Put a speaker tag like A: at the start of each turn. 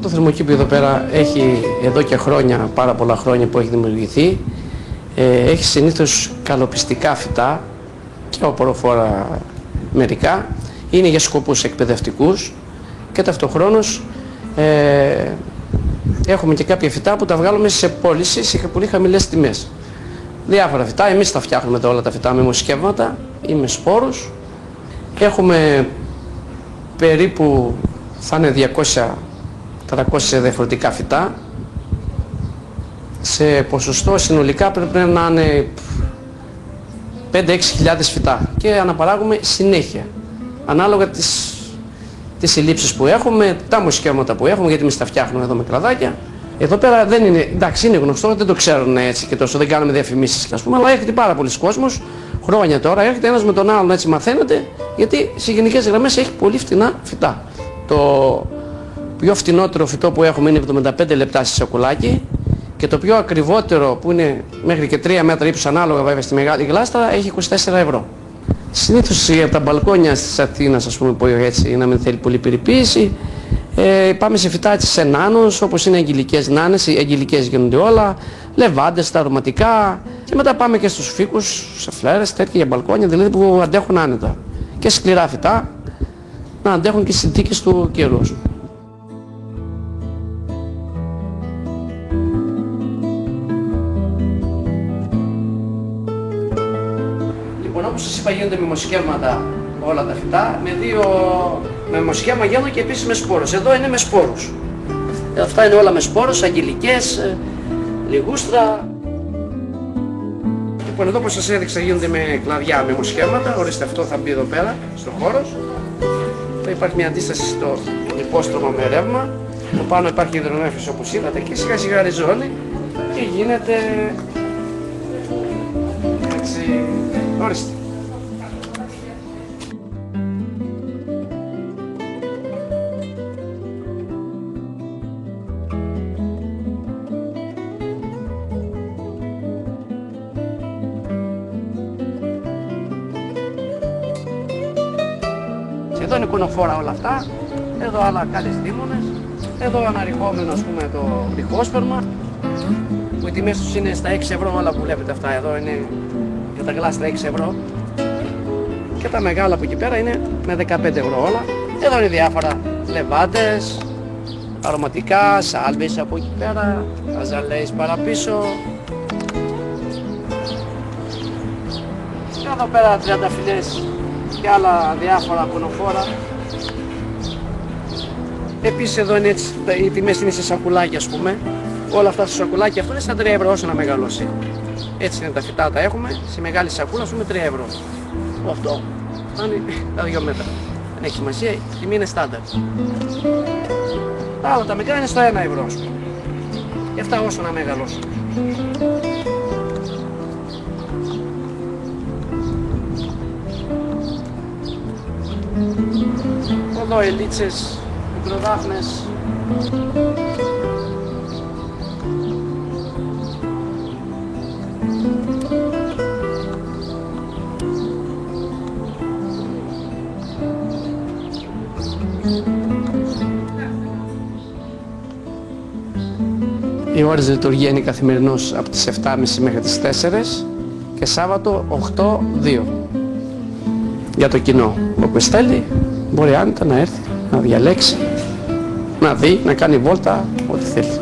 A: το θερμοκήπιο εδώ πέρα έχει εδώ και χρόνια, πάρα πολλά χρόνια που έχει δημιουργηθεί. Έχει συνήθως καλοπιστικά φυτά και οποροφόρα μερικά. Είναι για σκοπούς εκπαιδευτικούς και ταυτοχρόνως έχουμε και κάποια φυτά που τα βγάλουμε σε πώληση σε πολύ χαμηλές τιμές. Διάφορα φυτά, εμείς τα φτιάχνουμε όλα τα φυτά με μοσχεύματα ή με σπόρους. Έχουμε περίπου, θα είναι 200-300 διαφορετικά φυτά. Σε ποσοστό συνολικά πρέπει να είναι 5-6 χιλιάδες φυτά και αναπαράγουμε συνέχεια. Ανάλογα τις συλλήψεις που έχουμε, τα μοσχεύματα που έχουμε, γιατί εμείς τα φτιάχνουμε εδώ με κλαδάκια. Εδώ πέρα δεν είναι, εντάξει είναι γνωστό, δεν το ξέρουν έτσι και τόσο, δεν κάνουμε διαφημίσεις ας πούμε, αλλά έρχεται πάρα πολλοί κόσμος, χρόνια τώρα, έρχεται ένας με τον άλλον έτσι μαθαίνετε, γιατί σε γενικές γραμμές έχει πολύ φτηνά φυτά. Το πιο φτηνότερο φυτό που έχουμε είναι 75 λεπτά σε σακουλάκι και το πιο ακριβότερο που είναι μέχρι και 3 μέτρα ύψους ανάλογα βέβαια στη μεγάλη γλάστρα έχει 24 ευρώ. Συνήθως για τα μπαλκόνια της Αθήνας ας πούμε που έτσι να μην θέλει πολύ περιποίηση, πάμε σε φυτά έτσι σε νάνους όπως είναι αγγυλικές νάνες, οι αγγυλικές γίνονται όλα, λεβάντες, τα αρωματικά και μετά πάμε και στους φύκους, σε φλέρες, τέτοια για μπαλκόνια δηλαδή που αντέχουν άνετα και σκληρά φυτά να αντέχουν και στις συνθήκες του καιρού. Όπως σας είπα γίνονται με μοσχεύματα όλα τα φυτά, με μοσχεύμα γίνονται και επίσης με σπόρους. Εδώ είναι με σπόρους. Αυτά είναι όλα με σπόρους, αγγυλικές, λιγούστρα. Λοιπόν εδώ όπως σας έδειξα γίνονται με κλαδιά, με μοσχεύματα, ορίστε αυτό θα μπει εδώ πέρα, στο χώρο. Θα υπάρχει μια αντίσταση στο υπόστρωμα με ρεύμα. Το πάνω υπάρχει υδρονέφρις όπως είδατε και σιγά σιγά ριζώνει και γίνεται έτσι, ορίστε. Εδώ είναι κουνοφόρα όλα αυτά, εδώ άλλα κάλες δίμονες, εδώ αναρριχόμενο ας πούμε το ρηχόσπερμα που οι τιμές τους είναι στα 6 ευρώ όλα που βλέπετε αυτά, εδώ είναι για τα γλάστρα 6 ευρώ και τα μεγάλα που εκεί πέρα είναι με 15 ευρώ όλα. Εδώ είναι διάφορα λεβάντες, αρωματικά, σάλβες από εκεί πέρα, αζαλέες παραπίσω. Και εδώ πέρα τριανταφυλλές και άλλα διάφορα κουνοφόρα. Επίσης εδώ είναι έτσι, οι τιμές είναι σε σακουλάκια ας πούμε. Όλα αυτά στα σακουλάκια αυτό είναι στα 3 ευρώ όσο να μεγαλώσει. Έτσι είναι τα φυτά τα έχουμε, σε μεγάλη σακούλα ας πούμε 3 ευρώ. Αυτό φτάνει τα 2 μέτρα. Δεν έχει σημασία, η τιμή είναι στάνταρ. Τα άλλα τα μικρά είναι στα 1 ευρώ ας πούμε. Και αυτά όσο να μεγαλώσουν. Εδώ ελίτσες, μικροδάφνες. Οι ώρες λειτουργία είναι καθημερινώς από τις 7.30 μέχρι τις 4 και Σάββατο 8-2. Για το κοινό, όποιος θέλει μπορεί άνετα να έρθει, να διαλέξει, να δει, να κάνει βόλτα, ό,τι θέλει.